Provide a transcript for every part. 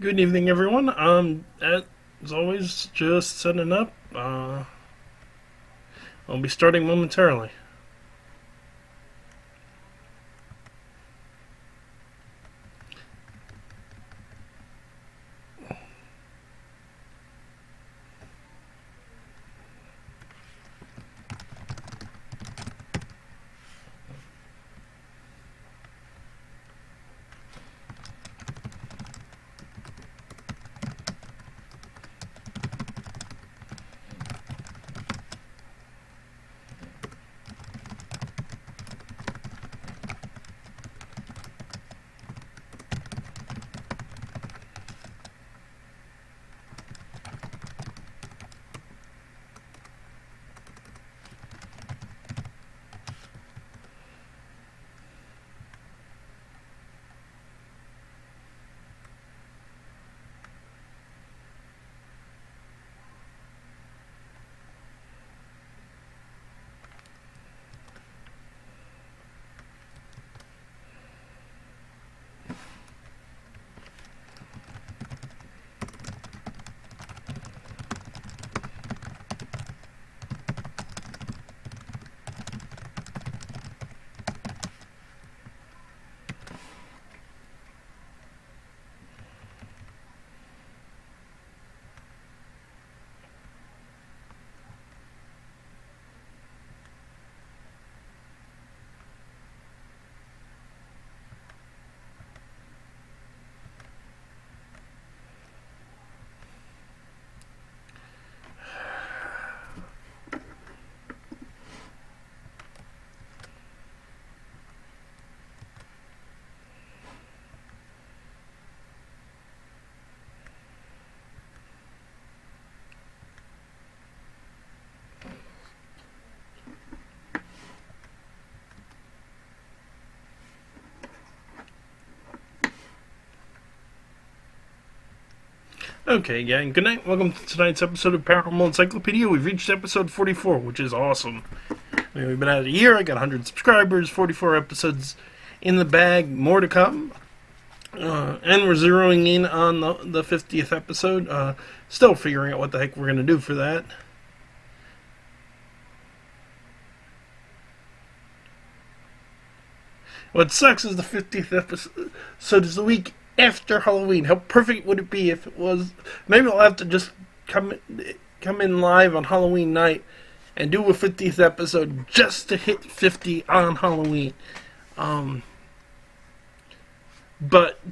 Good evening, everyone. As always, just setting up. I'll be starting momentarily. Okay, gang. Good night. Welcome to tonight's episode of Paranormal Encyclopedia. We've reached episode 44, which is awesome. We've been at a year. I got 100 subscribers, 44 episodes in the bag, more to come. And we're zeroing in on the 50th episode. Still figuring out what the heck we're going to do for that. What sucks is the 50th episode is the week after Halloween. How perfect would it be if it was? Maybe I'll have to just come in live on Halloween night and do a 50th episode just to hit 50 on Halloween. But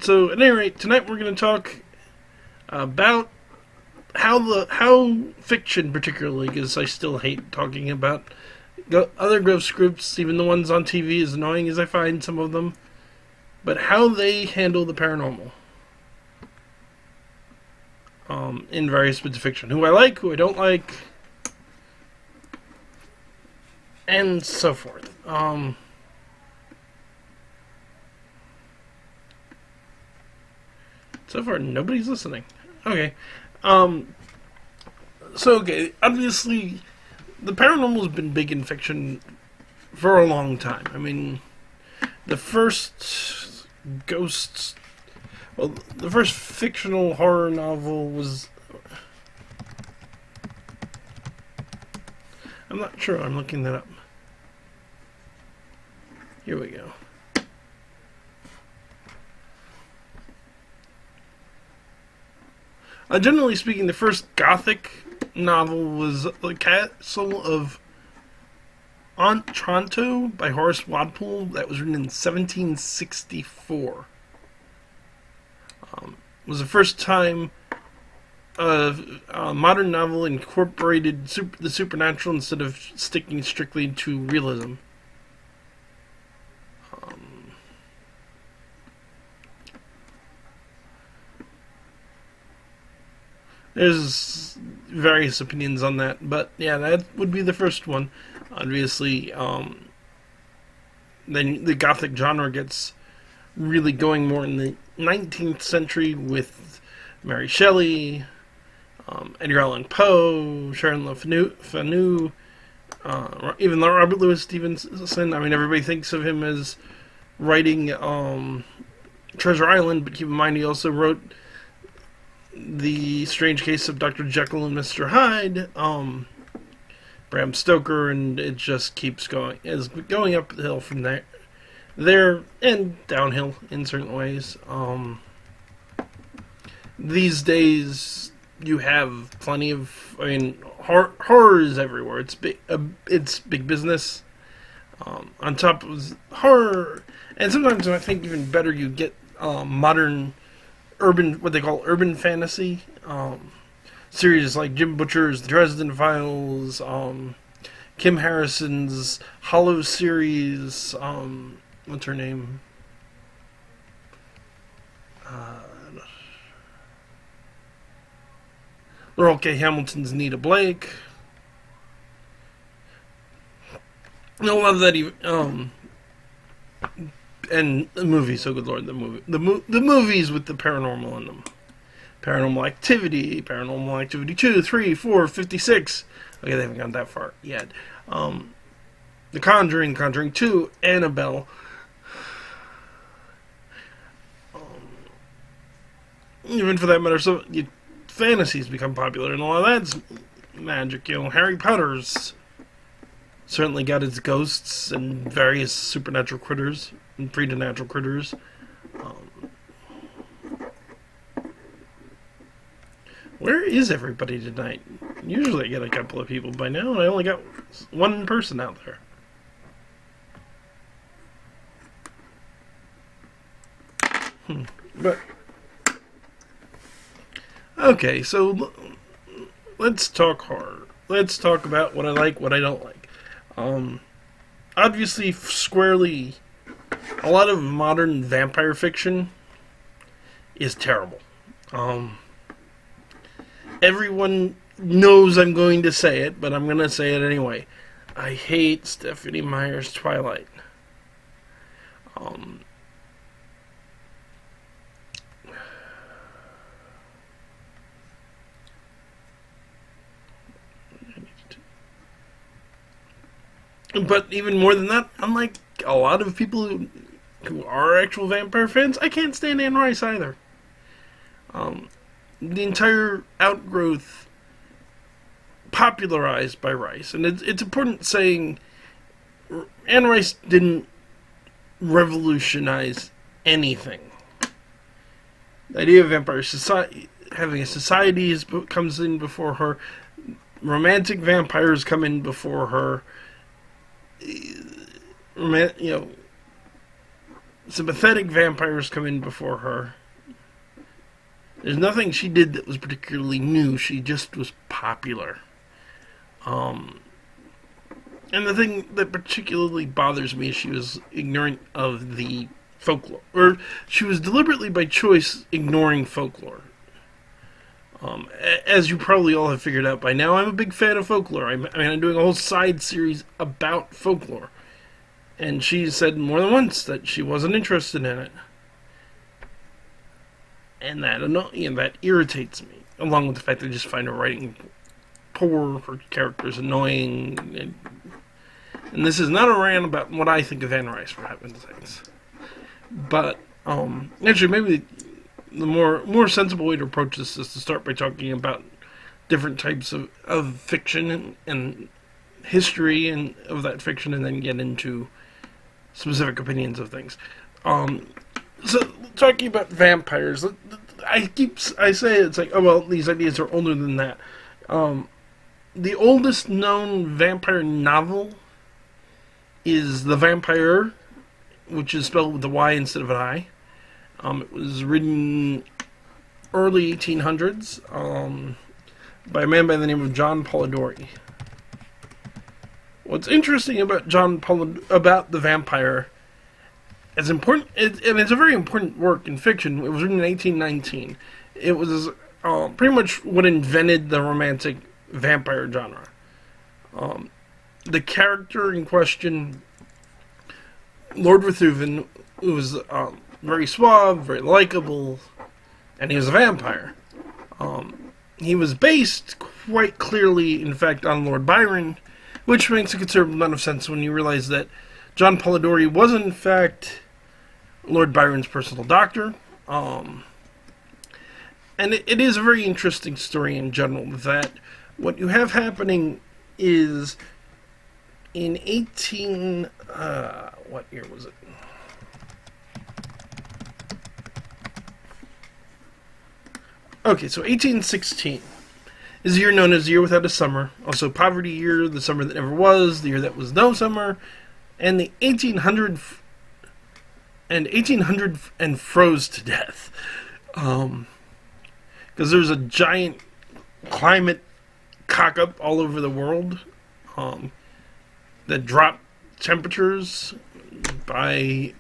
so at any rate, tonight we're going to talk about how fiction, particularly, because I still hate talking about other ghost groups, even the ones on TV, as annoying as I find some of them, but how they handle the paranormal in various bits of fiction. Who I like, who I don't like, and so forth. So far, nobody's listening. Okay. Okay, obviously, the paranormal has been big in fiction for a long time. I mean, the first ghosts... Well, the first fictional horror novel was... I'm not sure. I'm looking that up. Here we go. Generally speaking, the first Gothic novel was The Castle of Otranto by Horace Walpole. That was written in 1764. It was the first time a modern novel incorporated the supernatural instead of sticking strictly to realism. There's various opinions on that, but yeah, that would be the first one. Obviously, then the Gothic genre gets really going more in the 19th century with Mary Shelley, Edgar Allan Poe, Sharon Le Fanu, even Robert Louis Stevenson. I mean, everybody thinks of him as writing Treasure Island, but keep in mind he also wrote The Strange Case of Dr. Jekyll and Mr. Hyde, Bram Stoker, and it just keeps going. It's going uphill from there and downhill in certain ways. These days, you have plenty of, horror is everywhere. It's big business. On top of horror, and sometimes I think even better, you get modern what they call urban fantasy. Series like Jim Butcher's Dresden Files, Kim Harrison's Hollow series, what's her name? Laurel K. Hamilton's Nita Blake. A lot of that even, and the movies, so good lord, the movies with the paranormal in them. Paranormal Activity, Paranormal Activity 2, 3, 4, 56. Okay, they haven't gone that far yet. The Conjuring, Conjuring 2, Annabelle. Even for that matter, so fantasies become popular, and a lot of that's magic. Harry Potter's certainly got its ghosts and various supernatural critters and preternatural critters. Where is everybody tonight? Usually I get a couple of people by now, and I only got one person out there. But okay, so let's talk horror. Let's talk about what I like, what I don't like. Obviously, squarely, a lot of modern vampire fiction is terrible. Everyone knows I'm going to say it, but I'm going to say it anyway. I hate Stephenie Meyer's Twilight. But even more than that, unlike a lot of people who are actual vampire fans, I can't stand Anne Rice either. The entire outgrowth popularized by Rice, and it's important saying Anne Rice didn't revolutionize anything. The idea of vampire society, having a society comes in before her. Romantic vampires come in before her. Sympathetic vampires come in before her. There's nothing she did that was particularly new. She just was popular. And the thing that particularly bothers me is she was ignorant of the folklore. Or she was deliberately, by choice, ignoring folklore. As you probably all have figured out by now, I'm a big fan of folklore. I'm doing a whole side series about folklore. And she said more than once that she wasn't interested in it. And that irritates me, along with the fact that I just find her writing poor, her characters annoying, and this is not a rant about what I think of Anne Rice, for heaven's sakes. But actually, maybe the more sensible way to approach this is to start by talking about different types of fiction and history and of that fiction, and then get into specific opinions of things. So, talking about vampires, I say it's like, oh well, these ideas are older than that. The oldest known vampire novel is The Vampire, which is spelled with a Y instead of an I. It was written early 1800s by a man by the name of John Polidori. What's interesting about about The Vampire, it's important, and it's a very important work in fiction. It was written in 1819. It was pretty much what invented the romantic vampire genre. The character in question, Lord Ruthuven, who was very suave, very likable, and he was a vampire. He was based quite clearly, in fact, on Lord Byron, which makes a considerable amount of sense when you realize that John Polidori was, in fact, Lord Byron's personal doctor. and it is a very interesting story in general. That what you have happening is in 18 what year was it? Okay, so 1816 is a year known as the year without a summer, also poverty year, the summer that never was, the year that was no summer, and the 1800 and froze to death. Because there's a giant climate cock-up all over the world that dropped temperatures by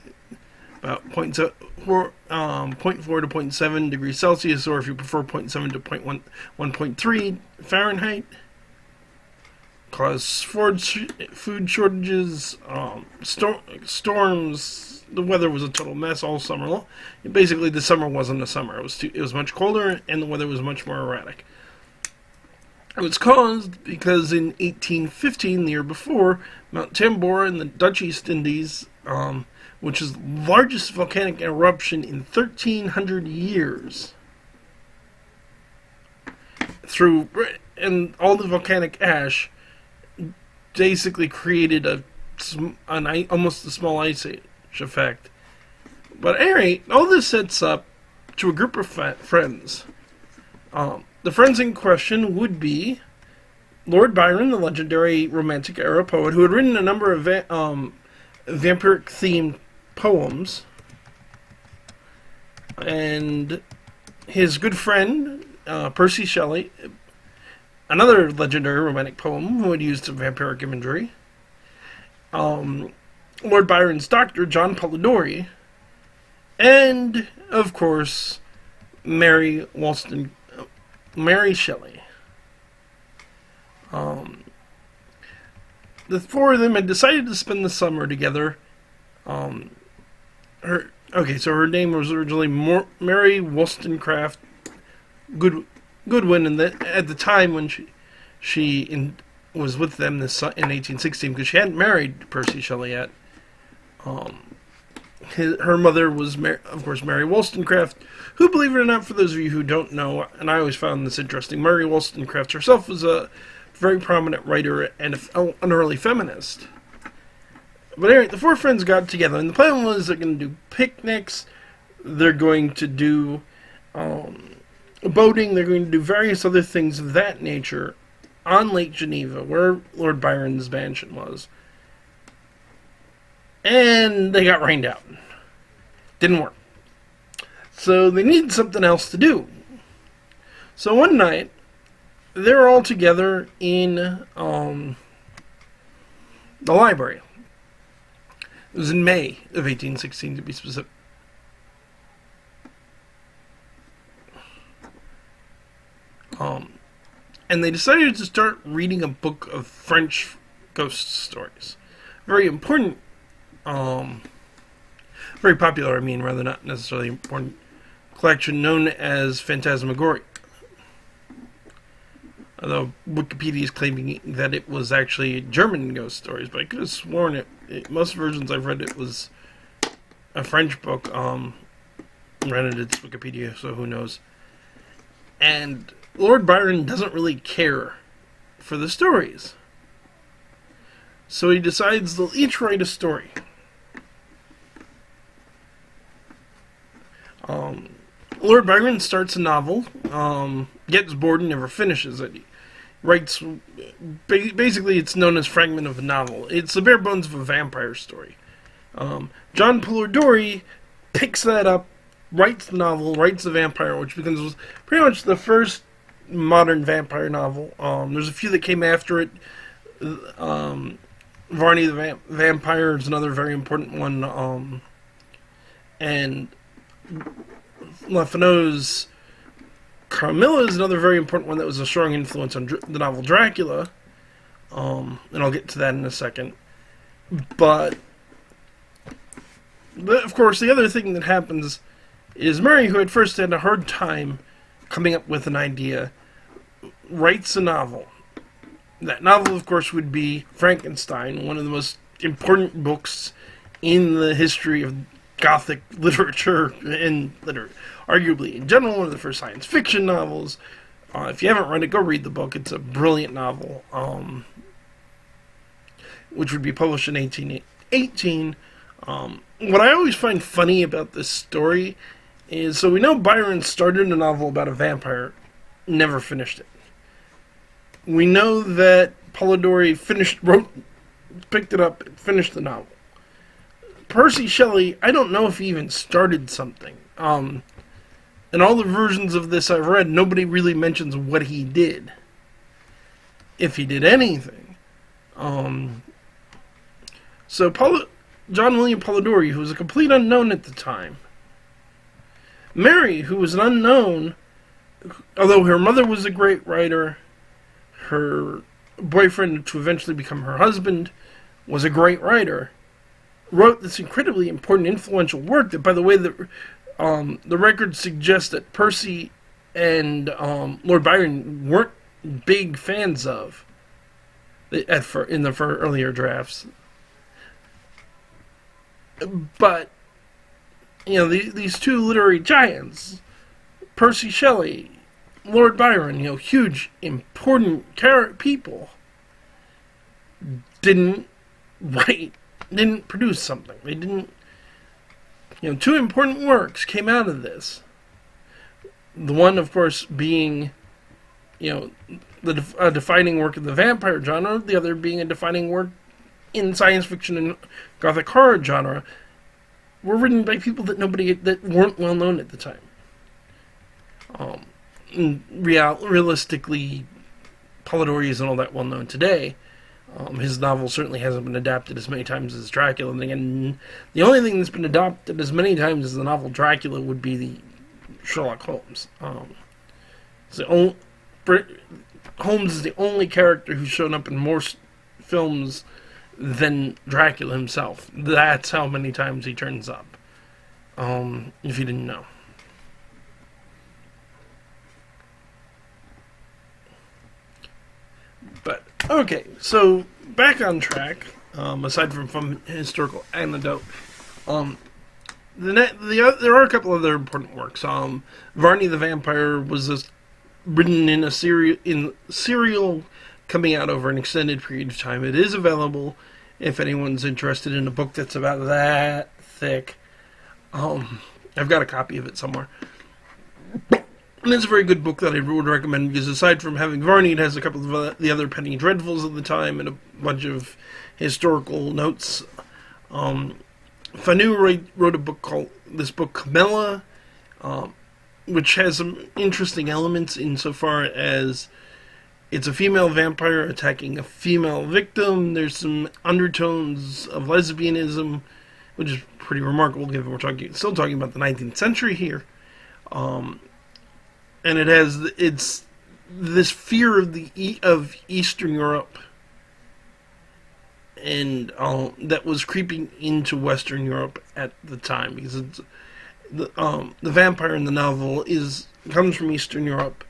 about 0.4 to 0.7 degrees Celsius, or if you prefer 0.7 to 1.3 Fahrenheit. Caused food shortages, storms. The weather was a total mess all summer long. Basically, the summer wasn't a summer. It was much colder, and the weather was much more erratic. It was caused because in 1815, the year before, Mount Tambora in the Dutch East Indies, which is the largest volcanic eruption in 1,300 years, and all the volcanic ash basically created almost a small ice age effect. But at any rate, all this sets up to a group of friends. The friends in question would be Lord Byron, the legendary Romantic era poet, who had written a number of vampiric-themed poems, and his good friend, Percy Shelley, another legendary romantic poem who had used some vampiric imagery, Lord Byron's doctor, John Polidori, and, of course, Mary Shelley. The four of them had decided to spend the summer together. Her name was originally Mary Wollstonecraft Goodwin, and at the time when she was with them in 1816, because she hadn't married Percy Shelley yet. Her mother was, of course, Mary Wollstonecraft, who, believe it or not, for those of you who don't know, and I always found this interesting, Mary Wollstonecraft herself was a very prominent writer and an early feminist. But anyway, the four friends got together, and the plan was they're going to do picnics, they're going to do boating, they're going to do various other things of that nature on Lake Geneva, where Lord Byron's mansion was. And they got rained out. Didn't work. So they needed something else to do. So one night, they're all together in the library. It was in May of 1816, to be specific. And they decided to start reading a book of French ghost stories. Very important, very popular, rather not necessarily important, collection known as Phantasmagoria. Although Wikipedia is claiming that it was actually German ghost stories, but I could have sworn most versions I've read, it was a French book. Granted, it's Wikipedia, so who knows. And Lord Byron doesn't really care for the stories. So he decides they'll each write a story. Lord Byron starts a novel, gets bored and never finishes it. He writes, basically it's known as fragment of a novel. It's the bare bones of a vampire story. John Polidori picks that up, writes the novel, writes the vampire, which becomes pretty much the first modern vampire novel. There's a few that came after it. Varney the Vampire is another very important one. And Le Fano's Carmilla is another very important one that was a strong influence on the novel Dracula. And I'll get to that in a second. But of course, the other thing that happens is Mary, who at first had a hard time coming up with an idea, writes a novel. That novel, of course, would be Frankenstein, one of the most important books in the history of Gothic literature and arguably, in general, one of the first science fiction novels. If you haven't read it, go read the book. It's a brilliant novel, which would be published in 1818. What I always find funny about this story is, so we know Byron started a novel about a vampire, never finished it. We know that Polidori picked it up, and finished the novel. Percy Shelley, I don't know if he even started something. In all the versions of this I've read, nobody really mentions what he did, if he did anything. So John William Polidori, who was a complete unknown at the time. Mary, who was an unknown, although her mother was a great writer, her boyfriend, to eventually become her husband, was a great writer, wrote this incredibly important, influential work that, by the way, the records suggest that Percy and Lord Byron weren't big fans of in the earlier drafts. But, these two literary giants, Percy Shelley, Lord Byron, huge, important people, didn't produce something. They didn't, two important works came out of this. The one, of course, being, a defining work of the vampire genre, the other being a defining work in science fiction and gothic horror genre, were written by people that weren't well known at the time. Realistically, Polidori isn't all that well known today. His novel certainly hasn't been adapted as many times as Dracula. And the only thing that's been adapted as many times as the novel Dracula would be the Sherlock Holmes. Holmes is the only character who's shown up in more films than Dracula himself. That's how many times he turns up. If you didn't know. But, okay, so back on track, aside from some historical anecdote, there are a couple other important works. Varney the Vampire was written in serial coming out over an extended period of time. It is available if anyone's interested in a book that's about that thick. I've got a copy of it somewhere. And it's a very good book that I would recommend, because aside from having Varney, it has a couple of the other Penny Dreadfuls of the time and a bunch of historical notes. Fanu wrote a book called Camilla, which has some interesting elements insofar as it's a female vampire attacking a female victim. There's some undertones of lesbianism, which is pretty remarkable given we're still talking about the 19th century here. And it's this fear of Eastern Europe, and that was creeping into Western Europe at the time, because it's the vampire in the novel comes from Eastern Europe.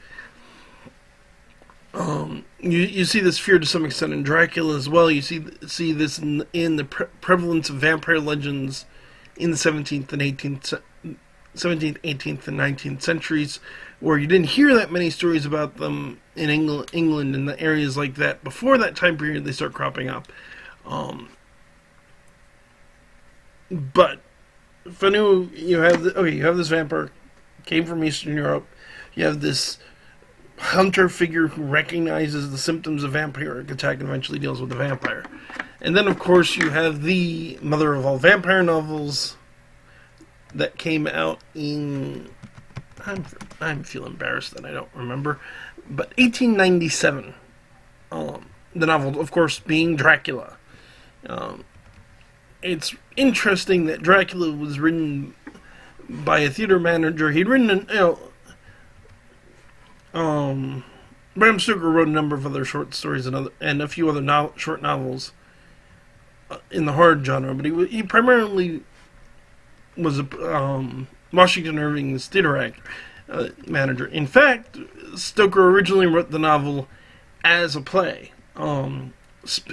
You see this fear to some extent in Dracula as well. You see this in the prevalence of vampire legends in the 17th, 18th, and 19th centuries, where you didn't hear that many stories about them in England and the areas like that. Before that time period, they start cropping up. But Fanu, you have this vampire, came from Eastern Europe. You have this hunter figure who recognizes the symptoms of vampiric attack and eventually deals with the vampire. And then, of course, you have the mother of all vampire novels that came out in... I feel embarrassed that I don't remember. But 1897. The novel, of course, being Dracula. It's interesting that Dracula was written by a theater manager. He'd written, Bram Stoker wrote a number of other short stories and a few other short novels in the horror genre, but he primarily was a Washington Irving's theater manager. In fact, Stoker originally wrote the novel as a play.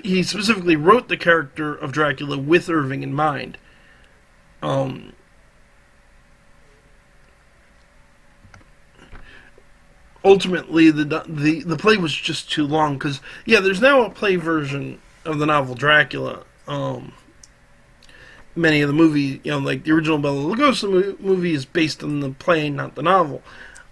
He specifically wrote the character of Dracula with Irving in mind. ultimately the play was just too long, because there's now a play version of the novel Dracula. Many of the movies, like the original Bela Lugosi movie is based on the play, not the novel.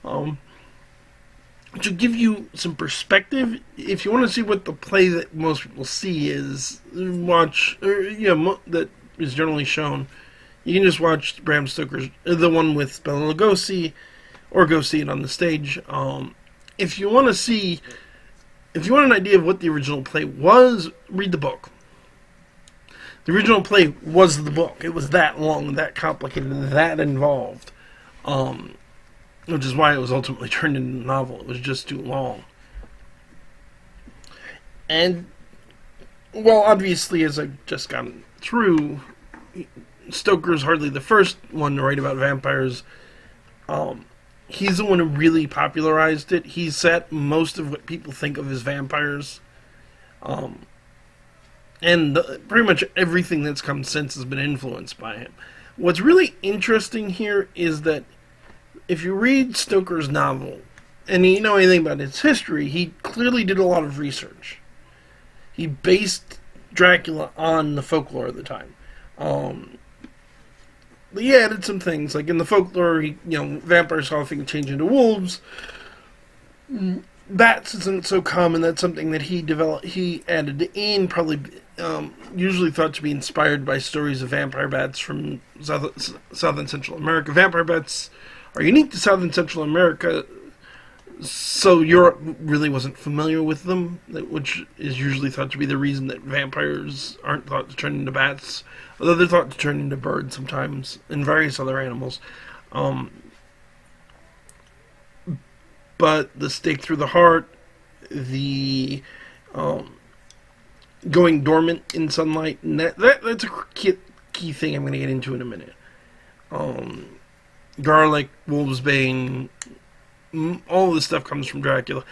To give you some perspective, if you want to see what the play that most people see is, that is generally shown, you can just watch Bram Stoker's, the one with Bela Lugosi, or go see it on the stage. If you want an idea of what the original play was, read the book. The original play was the book. It was that long, that complicated, that involved. Which is why it was ultimately turned into a novel. It was just too long. And, well, obviously, as I've just gone through, Stoker's hardly the first one to write about vampires. He's the one who really popularized it. He set most of what people think of as vampires. And pretty much everything that's come since has been influenced by him. What's really interesting here is that if you read Stoker's novel, and you know anything about its history, he clearly did a lot of research. He based Dracula on the folklore of the time. But he added some things, like in the folklore, vampires often change into wolves. Bats isn't so common. That's something that he added in, probably usually thought to be inspired by stories of vampire bats from South and Central America. Vampire bats are unique to South and Central America, so Europe really wasn't familiar with them, which is usually thought to be the reason that vampires aren't thought to turn into bats, although they're thought to turn into birds sometimes, and various other animals. But the stake through the heart, the going dormant in sunlight, and that's a key thing I'm going to get into in a minute. Garlic, wolfsbane, all of this stuff comes from Dracula.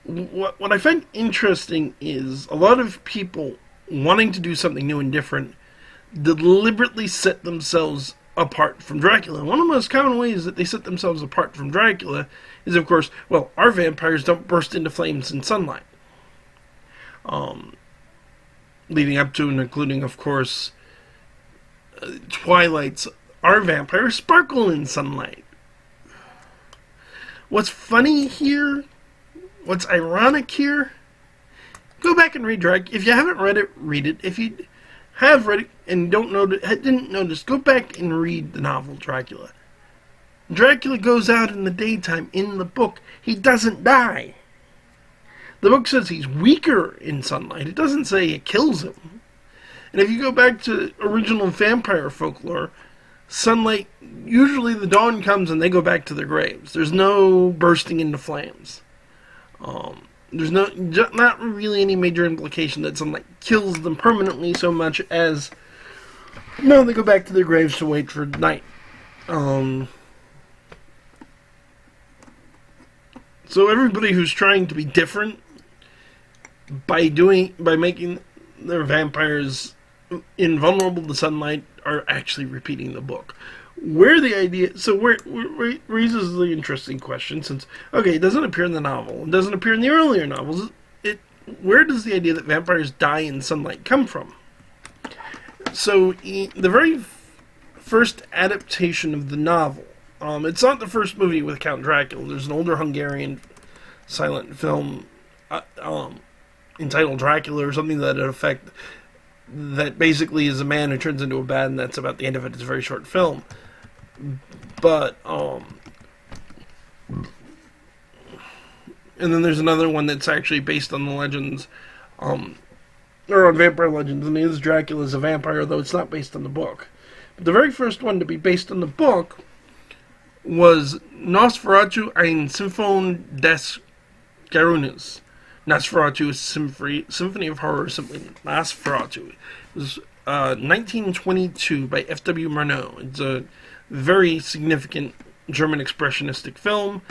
What I find interesting is a lot of people wanting to do something new and different deliberately set themselves apart from Dracula. One of the most common ways that they set themselves apart from Dracula is, of course, our vampires don't burst into flames in sunlight. Leading up to and including, of course, Twilight's, our vampires sparkle in sunlight. What's funny here, what's ironic here, go back and read Dracula. If you haven't read it, read it. If you have read it and didn't notice, go back and read the novel Dracula. Dracula goes out in the daytime. In the book, he doesn't die. The book says he's weaker in sunlight. It doesn't say it kills him. And if you go back to original vampire folklore, sunlight, usually the dawn comes and they go back to their graves. There's no bursting into flames. There's not really any major implication that sunlight kills them permanently so much as, no, they go back to their graves to wait for night. So everybody who's trying to be different by making their vampires invulnerable to sunlight are actually repeating the book. Where raises the interesting question, since, okay, it doesn't appear in the novel, it doesn't appear in the earlier novels, where does the idea that vampires die in sunlight come from? So, the very first adaptation of the novel, it's not the first movie with Count Dracula. There's an older Hungarian silent film entitled Dracula, or something to that effect, that basically is a man who turns into a bat, and that's about the end of it. It's a very short film. But, and then there's another one that's actually based on the legends, or on vampire legends, and it is Dracula as a vampire, though it's not based on the book. But the very first one to be based on the book was Nosferatu ein Symphon des Gerunes. Nosferatu is Symphony of Horror, simply Nosferatu. It was 1922 by F.W. Murnau. It's a very significant German expressionistic film.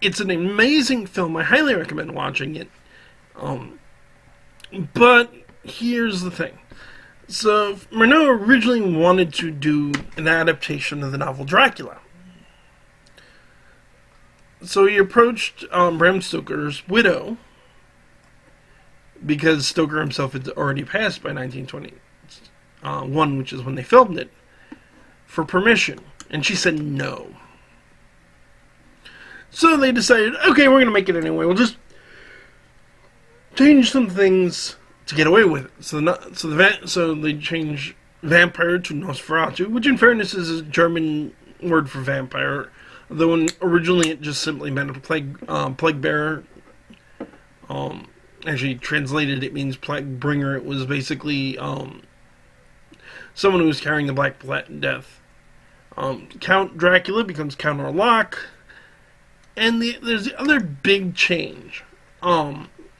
It's an amazing film. I highly recommend watching it. But here's the thing. So, Murnau originally wanted to do an adaptation of the novel Dracula. So he approached Bram Stoker's widow, because Stoker himself had already passed by 1921, which is when they filmed it, for permission. And she said no. So they decided, okay, we're going to make it anyway. We'll just change some things to get away with it. So they change vampire to Nosferatu, which in fairness is a German word for vampire, though originally it just simply meant a plague bearer. Actually, translated, it means plague bringer. It was basically someone who was carrying the Black Death. Count Dracula becomes Count Orlok. And there's the other big change,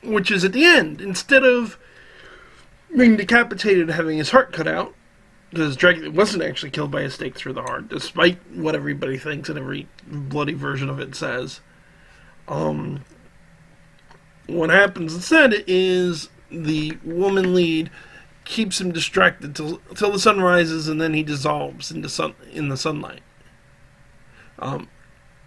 which is at the end. Instead of being decapitated and having his heart cut out, because Dracula wasn't actually killed by a stake through the heart, despite what everybody thinks and every bloody version of it says. What happens instead is the woman lead keeps him distracted till the sun rises, and then he dissolves in the sunlight.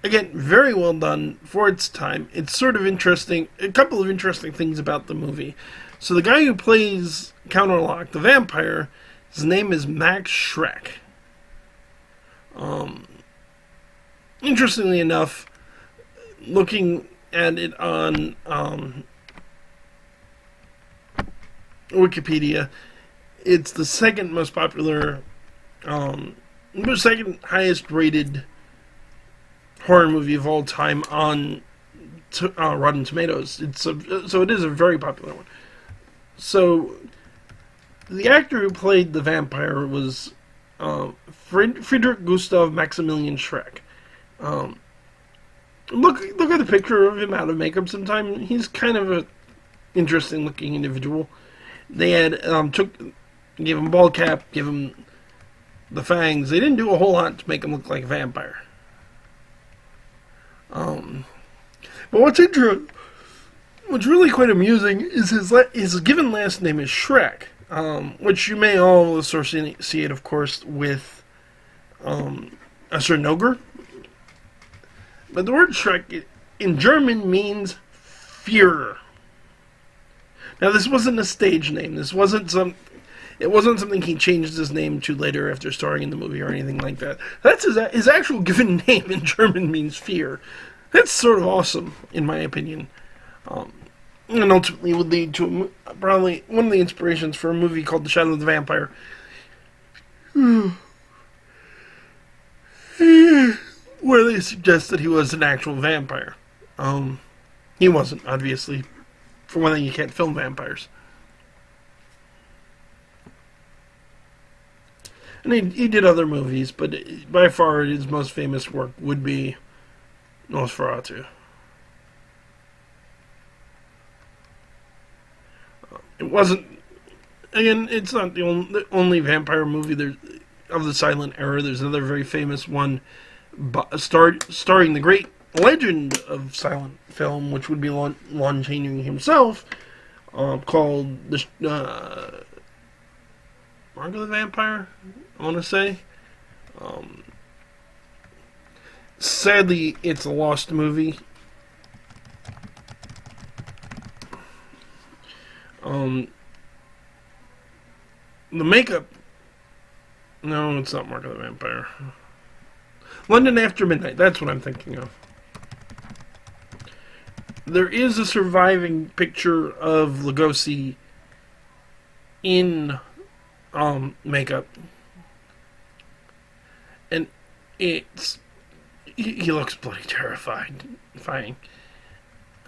Again, very well done for its time. It's sort of interesting. A couple of interesting things about the movie. So the guy who plays Count Orlok, the vampire, his name is Max Schreck. Interestingly enough, looking at it on Wikipedia, it's the second most popular, second highest rated horror movie of all time on Rotten Tomatoes. So it is a very popular one. So the actor who played the vampire was Friedrich Gustav Maximilian Schreck. Look at the picture of him out of makeup sometime. He's kind of a interesting looking individual. They had gave him a bald cap, gave him the fangs. They didn't do a whole lot to make him look like a vampire. But what's really quite amusing is his given last name is Schreck, which you may all associate, of course, with a certain ogre. But the word Schreck in German means Führer. Now, this wasn't a stage name. It wasn't something he changed his name to later after starring in the movie or anything like that. That's his actual given name in German means fear. That's sort of awesome, in my opinion. And ultimately would lead to probably one of the inspirations for a movie called The Shadow of the Vampire. Where they suggest that he was an actual vampire. He wasn't, obviously. For one thing, you can't film vampires. And he did other movies, but by far his most famous work would be Nosferatu. It wasn't... Again, it's not the only vampire movie of the silent era. There's another very famous one starring the great legend of silent film, which would be Lon Chaney himself, called the Mark of the Vampire, I want to say. Sadly, it's a lost movie. The makeup... No, it's not Mark of the Vampire. London After Midnight, that's what I'm thinking of. There is a surviving picture of Lugosi in makeup. And he looks bloody terrifying.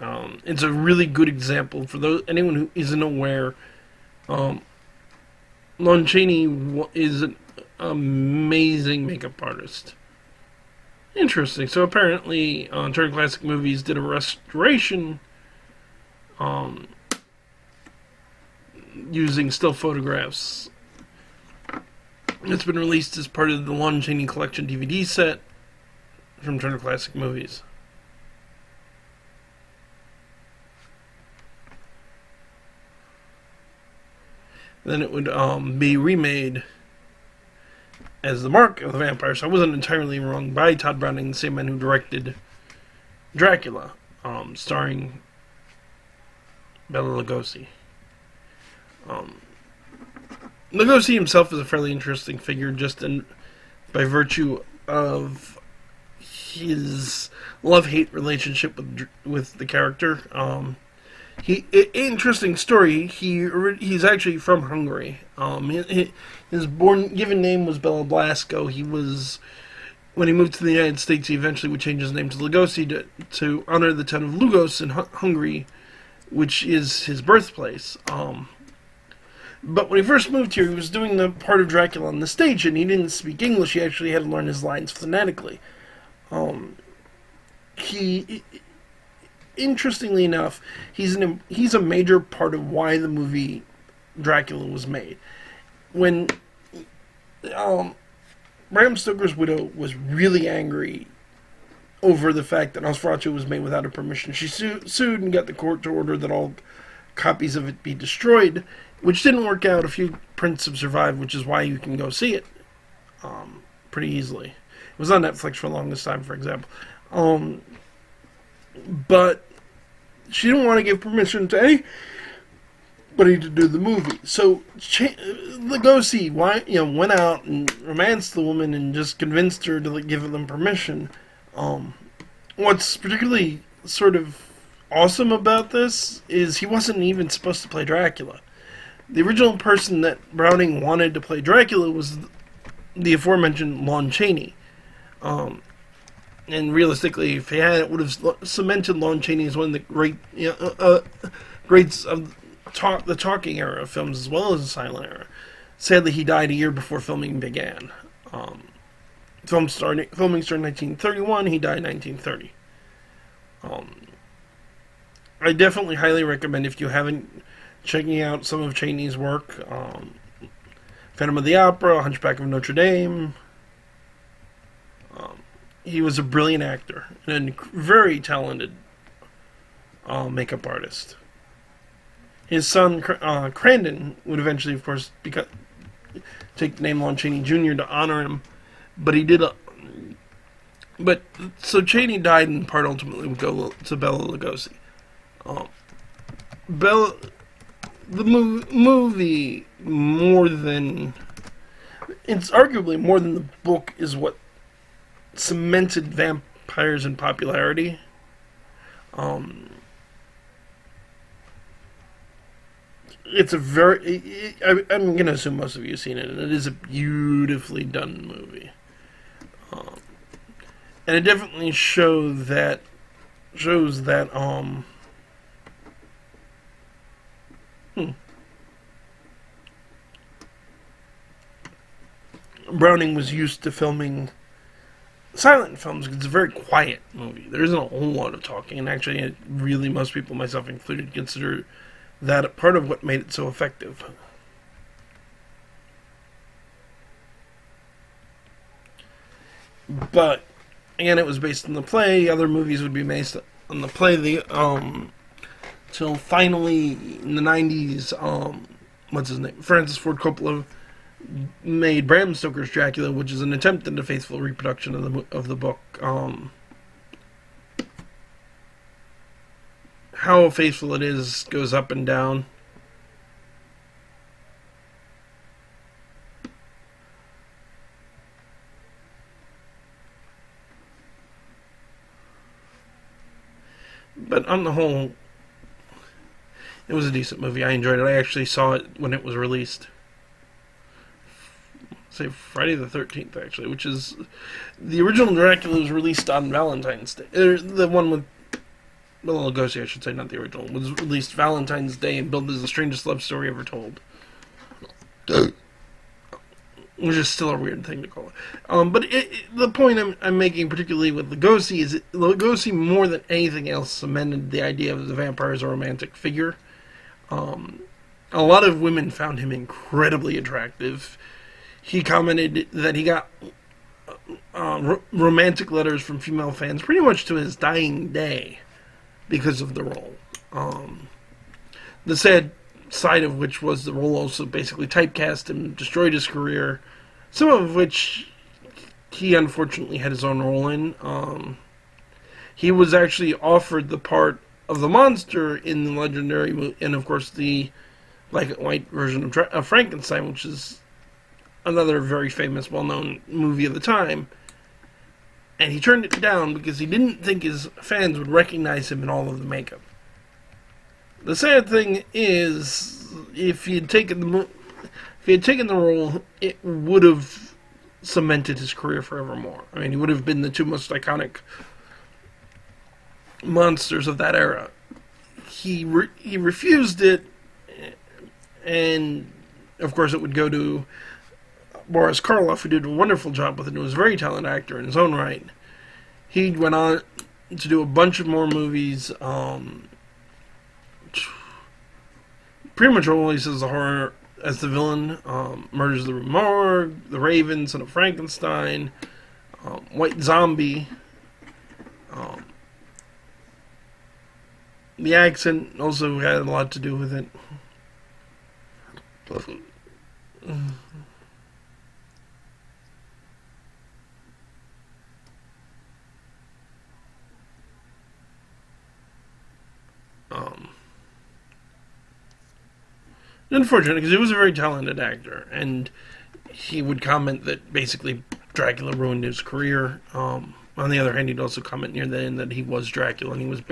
It's a really good example for anyone who isn't aware. Lon Chaney is an amazing makeup artist. Interesting. So apparently, Turner Classic Movies did a restoration using still photographs. It's been released as part of the Lon Chaney Collection DVD set from Turner Classic Movies. Then it would be remade as The Mark of the Vampire, so I wasn't entirely wrong, by Todd Browning, the same man who directed Dracula, starring Bela Lugosi. Um, Lugosi himself is a fairly interesting figure, by virtue of his love-hate relationship with the character. Interesting story. He's actually from Hungary. His given name was Bela Blasco. When he moved to the United States, he eventually would change his name to Lugosi to honor the town of Lugos in Hungary, which is his birthplace. But when he first moved here, he was doing the part of Dracula on the stage, and he didn't speak English. He actually had to learn his lines phonetically. He, interestingly enough, he's a major part of why the movie Dracula was made. When Bram Stoker's widow was really angry over the fact that Nosferatu was made without her permission, she sued and got the court to order that all copies of it be destroyed, which didn't work out. A few prints have survived, which is why you can go see it pretty easily. It was on Netflix for the longest time, for example. But she didn't want to give permission to anybody to do the movie. So Lugosi went out and romanced the woman and just convinced her to give them permission. What's particularly sort of awesome about this is he wasn't even supposed to play Dracula. The original person that Browning wanted to play Dracula was the aforementioned Lon Chaney. And realistically, if he had, it would have cemented Lon Chaney as one of the greats of the talking era of films as well as the silent era. Sadly, he died a year before filming began. Filming started in 1931. He died in 1930. I definitely highly recommend, if you haven't, checking out some of Chaney's work. Phantom of the Opera, Hunchback of Notre Dame. He was a brilliant actor and a very talented makeup artist. His son, Crandon, would eventually, of course, take the name Lon Chaney Jr. to honor him. But he did so Chaney died in part ultimately would go to Bela Lugosi. The movie, it's arguably more than the book, is what cemented vampires in popularity. It's a I'm going to assume most of you have seen it, and it is a beautifully done movie. And it definitely shows that Browning was used to filming silent films because it's a very quiet movie. There isn't a whole lot of talking, and actually, really, most people, myself included, consider that part of what made it so effective. But again, it was based on the play. Other movies would be based on the play. Till finally in the 90s, what's his name? Francis Ford Coppola made Bram Stoker's Dracula, which is an attempt at a faithful reproduction of the book. How faithful it is goes up and down. But on the whole, it was a decent movie. I enjoyed it. I actually saw it when it was released. Say Friday the 13th, actually, which is the original Dracula was released on Valentine's Day. The one with Bela Lugosi, I should say, not the original, was released Valentine's Day and billed as the strangest love story ever told. Which is still a weird thing to call it. But the point I'm making, particularly with Lugosi, is that Lugosi, more than anything else, cemented the idea of the vampire as a romantic figure. A lot of women found him incredibly attractive. He commented that he got romantic letters from female fans pretty much to his dying day because of the role. The sad side of which was the role also basically typecast him, destroyed his career, some of which he unfortunately had his own role in. he was actually offered the part of the monster in the legendary, and of course the black and white version of Frankenstein, which is another very famous, well-known movie of the time. And he turned it down because he didn't think his fans would recognize him in all of the makeup. The sad thing is, if he had taken the role, it would have cemented his career forevermore. I mean, he would have been the two most iconic monsters of that era. He refused it, and of course it would go to Boris Karloff, who did a wonderful job with it and was a very talented actor in his own right. He went on to do a bunch of more movies. Pretty much always as a horror, as the villain. Murders of the Rue Morgue, The Raven, Son of Frankenstein, White Zombie. The accent also had a lot to do with it. Unfortunate, because he was a very talented actor, and he would comment that basically Dracula ruined his career. On the other hand, he'd also comment near the end that he was Dracula, and he was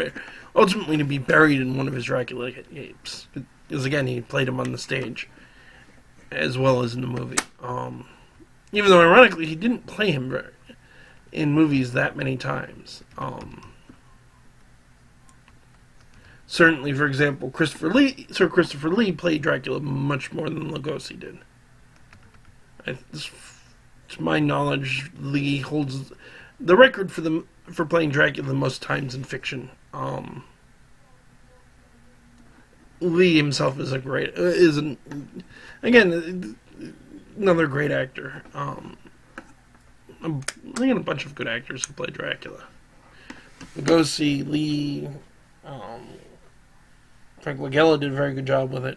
ultimately to be buried in one of his Dracula apes. Because again, he played him on the stage, as well as in the movie. Even though, ironically, he didn't play him in movies that many times. Certainly, for example, Sir Christopher Lee played Dracula much more than Lugosi did. To my knowledge, Lee holds the record for playing Dracula the most times in fiction. Lee himself is again another great actor. A bunch of good actors who play Dracula. Lugosi, Lee. Frank Langella did a very good job with it.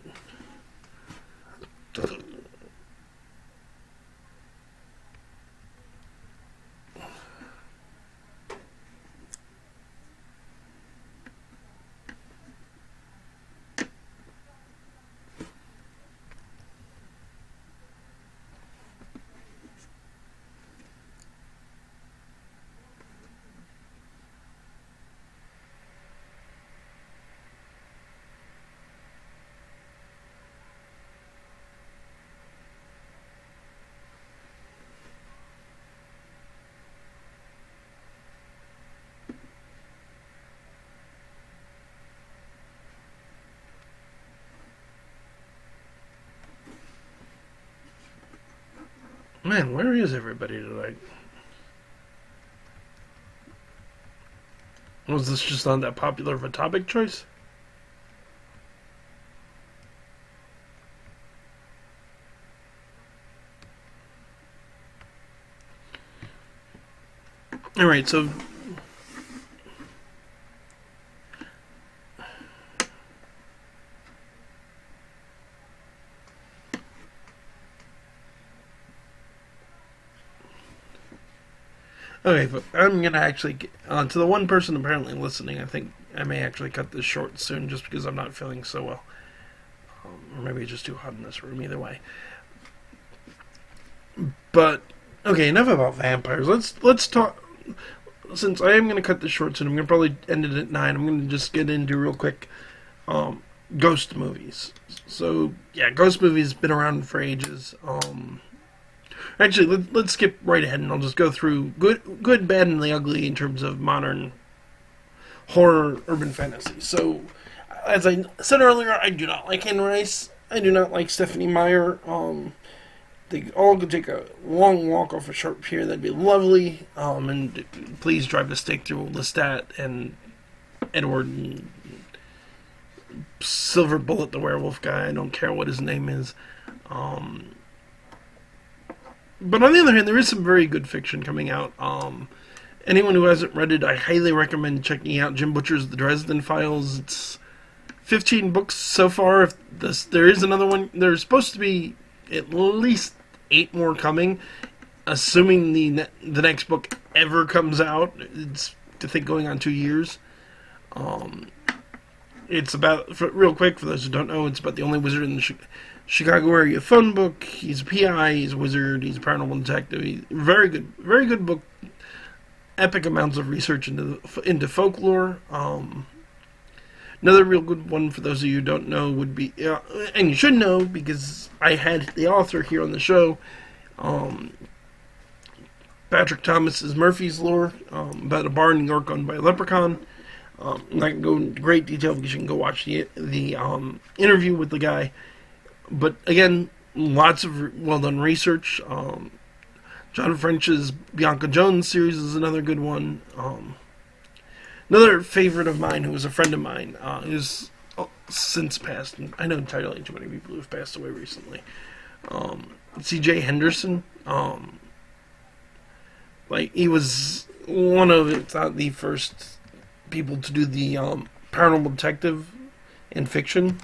Man, where is everybody tonight? Was this just not that popular of a topic choice? Alright, so okay, but I'm going to actually get to the one person apparently listening. I think I may actually cut this short soon just because I'm not feeling so well. Or maybe it's just too hot in this room, either way. But, okay, enough about vampires. Let's talk, since I am going to cut this short soon, I'm going to probably end it at 9. I'm going to just get into real quick ghost movies. So, yeah, ghost movies been around for ages. Actually, let's skip right ahead, and I'll just go through good, bad, and the ugly in terms of modern horror urban fantasy. So, as I said earlier, I do not like Anne Rice. I do not like Stephanie Meyer. They all could take a long walk off a short pier. That'd be lovely. And please drive a stake through Lestat and Edward and Silver Bullet, the werewolf guy. I don't care what his name is. But on the other hand, there is some very good fiction coming out. Anyone who hasn't read it, I highly recommend checking out Jim Butcher's The Dresden Files. It's 15 books so far. If there is another one, there's supposed to be at least 8 more coming, assuming the next book ever comes out. It's to think going on 2 years. It's about, real quick, for those who don't know, it's about the only wizard in the Chicago area phone book. He's a PI, he's a wizard, he's a paranormal detective. Very good book. Epic amounts of research into folklore. Another real good one for those of you who don't know would be, and you should know because I had the author here on the show, Patrick Thomas's Murphy's Lore, about a bar in New York owned by a leprechaun. I'm not going to go into great detail because you can go watch the interview with the guy. But again, lots of well-done research. John French's Bianca Jones series is another good one. Another favorite of mine, who was a friend of mine, who's since passed. I know entirely too many people who've passed away recently. C.J. Henderson. He was one of, if not the first people to do the paranormal detective in fiction.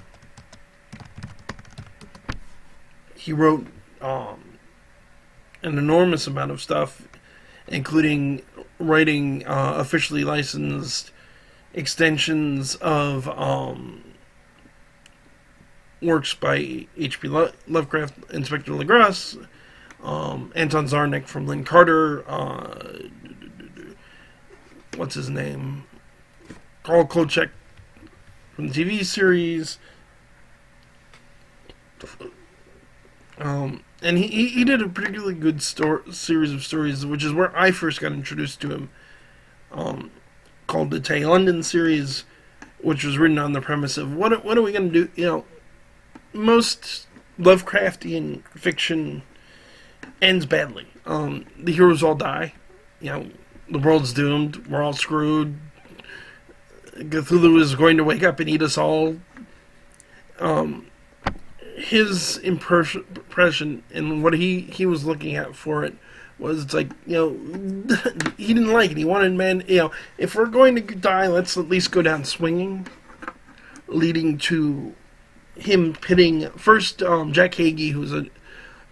He wrote an enormous amount of stuff, including writing officially licensed extensions of works by H.P. Lovecraft, Inspector Legras, Anton Zarnik from Lynn Carter, what's his name? Carl Kolchak from the TV series. And he did a particularly good series of stories, which is where I first got introduced to him, called the Tay London series, which was written on the premise of what are we going to do? Most Lovecraftian fiction ends badly. The heroes all die. The world's doomed. We're all screwed. Cthulhu is going to wake up and eat us all. His impression and what he was looking at for it was, it's like, he didn't like it. He wanted if we're going to die, let's at least go down swinging, leading to him pitting first Jack Hagee, who's a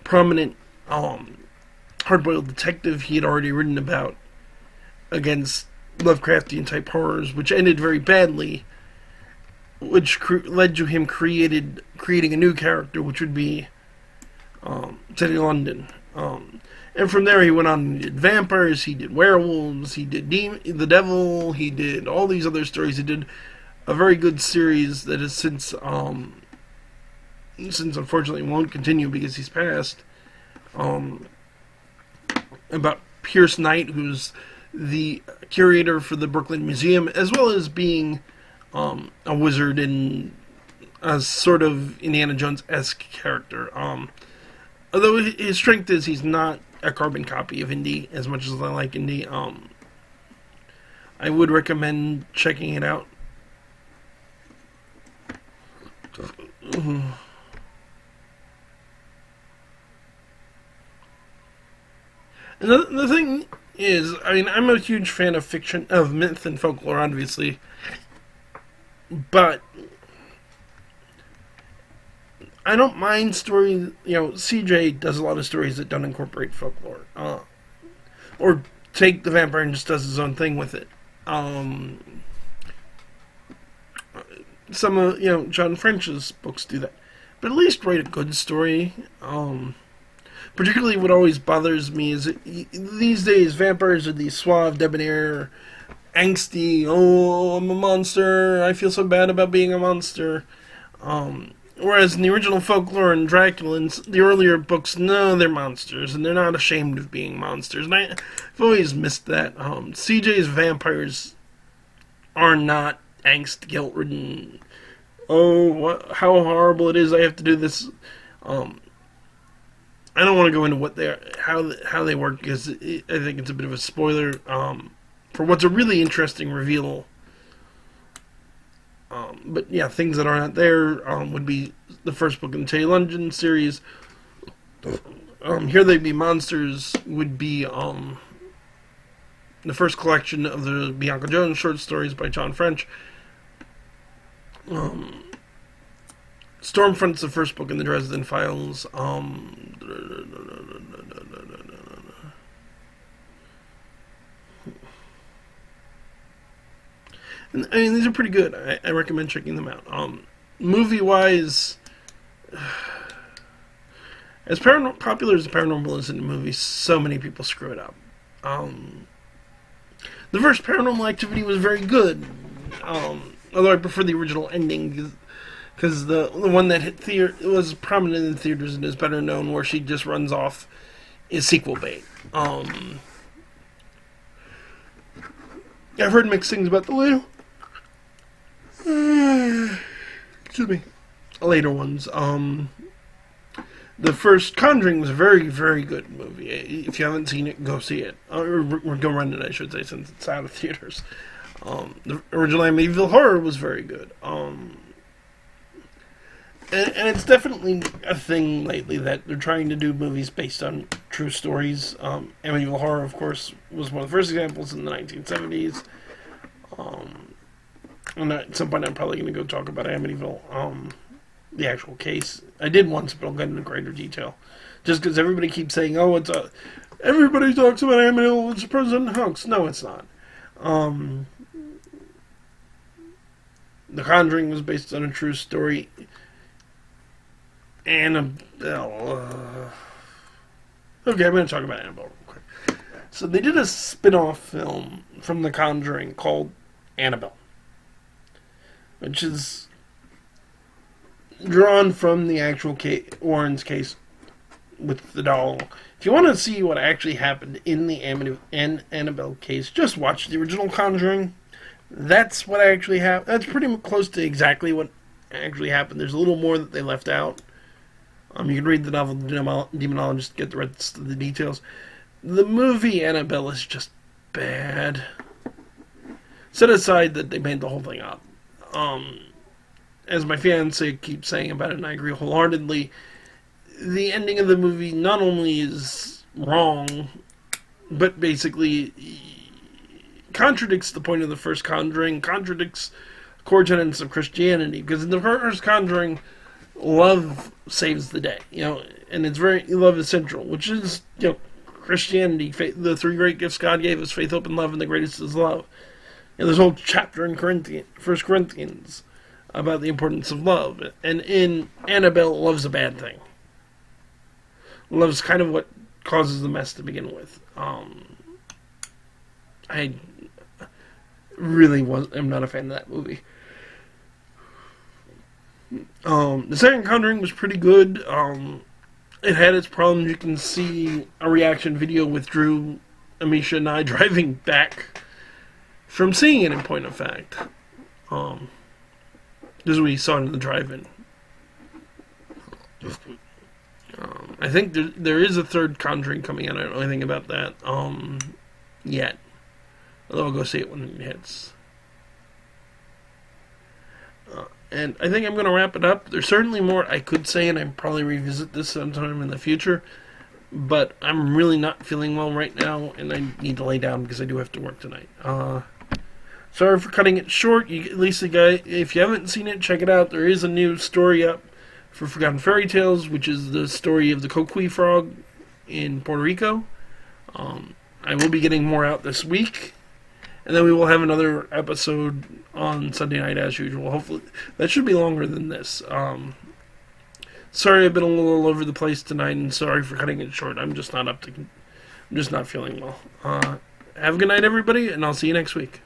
prominent hard-boiled detective he had already written about, against Lovecraftian type horrors, which ended very badly, which led to him creating a new character, which would be Teddy London. And from there he went on and did vampires, he did werewolves, he did the devil, he did all these other stories. He did a very good series that has since unfortunately won't continue because he's passed, about Pierce Knight, who's the curator for the Brooklyn Museum, as well as being a wizard in a sort of Indiana Jones-esque character. Although his strength is he's not a carbon copy of Indy, as much as I like Indy. I would recommend checking it out. And the thing is, I'm a huge fan of fiction, of myth and folklore, obviously. But I don't mind stories. CJ does a lot of stories that don't incorporate folklore, or take the vampire and just does his own thing with it. Some of John French's books do that, but at least write a good story. Particularly, what always bothers me is these days vampires are these suave, debonair, angsty, I'm a monster, I feel so bad about being a monster. Whereas in the original folklore and Dracula and the earlier books, no, they're monsters, and they're not ashamed of being monsters. And I've always missed that. CJ's vampires are not angst, guilt-ridden, how horrible it is I have to do this. I don't want to go into how they work, because I think it's a bit of a spoiler for what's a really interesting reveal. But yeah, things that are not there would be the first book in the Tay London series. Here They Be Monsters would be the first collection of the Bianca Jones short stories by John French. Stormfront's the first book in the Dresden Files. And, I mean, these are pretty good. I recommend checking them out. Movie-wise, as popular as Paranormal is in the movies, so many people screw it up. The first Paranormal Activity was very good, although I prefer the original ending, because the one that was prominent in theaters and is better known, where she just runs off, is sequel bait. I've heard mixed things about the later ones. The first Conjuring was a very, very good movie. If you haven't seen it, go see it. Or go run it, I should say, since it's out of theaters. The original Amityville Horror was very good. And it's definitely a thing lately that they're trying to do movies based on true stories. Amityville Horror, of course, was one of the first examples in the 1970s. And at some point I'm probably going to go talk about Amityville, the actual case. I did once, but I'll get into greater detail. Just because everybody keeps saying, oh, everybody talks about Amityville, it's a President hoax. No, it's not. The Conjuring was based on a true story. Annabelle. Okay, I'm going to talk about Annabelle real quick. So they did a spin-off film from The Conjuring called Annabelle, which is drawn from the actual Warren's case with the doll. If you want to see what actually happened in the Annabelle case, just watch the original Conjuring. That's what actually happened. That's pretty close to exactly what actually happened. There's a little more that they left out. You can read the novel Demonology to get the rest of the details. The movie Annabelle is just bad. Set aside that they made the whole thing up. As my fiance keeps saying about it, and I agree wholeheartedly, the ending of the movie not only is wrong, but basically contradicts the point of the first Conjuring, contradicts core tenets of Christianity, because in the first Conjuring, love saves the day, and it's love is central, which is, Christianity, faith, the three great gifts God gave us, faith, hope, and love, and the greatest is love. And there's a whole chapter in 1 Corinthians about the importance of love. And in Annabelle, love's a bad thing. Love's kind of what causes the mess to begin with. I really am not a fan of that movie. The second Conjuring was pretty good. It had its problems. You can see a reaction video with Drew, Amisha, and I driving back from seeing it, in point of fact. This we saw it in the drive-in. I think there is a third Conjuring coming out. I don't know anything about that yet. Although I'll go see it when it hits. And I think I'm going to wrap it up. There's certainly more I could say, and I'll probably revisit this sometime in the future. But I'm really not feeling well right now, and I need to lay down because I do have to work tonight. Sorry for cutting it short. At least if you haven't seen it, check it out. There is a new story up for Forgotten Fairy Tales, which is the story of the Coquí frog in Puerto Rico. I will be getting more out this week. And then we will have another episode on Sunday night as usual. Hopefully, that should be longer than this. Sorry I've been a little all over the place tonight, and sorry for cutting it short. I'm just not feeling well. Have a good night, everybody, and I'll see you next week.